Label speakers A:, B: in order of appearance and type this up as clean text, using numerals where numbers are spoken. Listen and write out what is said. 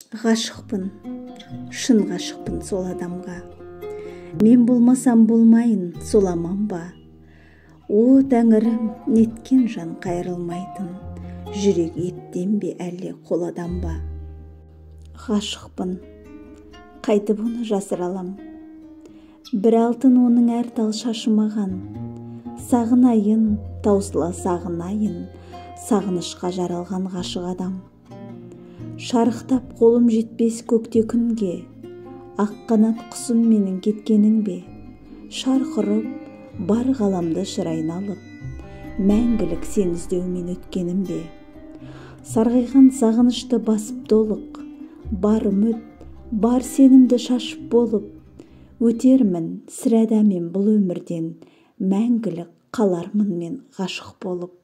A: Ғашықпын, шын ғашықпын сол адамға. Мен болмасам болмайын сол аман ба? О тәңірім, неткен жан қайрылмайтын, жүрек еттен бе әлде қол адам ба? Ғашықпын, қайтып оны жасыра алам? Бір алтын оның әр тал шашымаған. Сағынайын, таусыла сағынайын, сағынышқа жаралған ғашық адам. Шарықтап қолым жетпес көкте күнге, ақ қанат құсым менің кеткенің бе? Шарқырып, бар ғаламды шыр айналып, мәңгілік сен іздеумен өткенім бе? Сарғайған сағынышты басып толық, бар үміт, бар сенімді шашып болып, өтермін сірәда мен бұл өмірден, мәңгілік қалармын мен ғашық болып.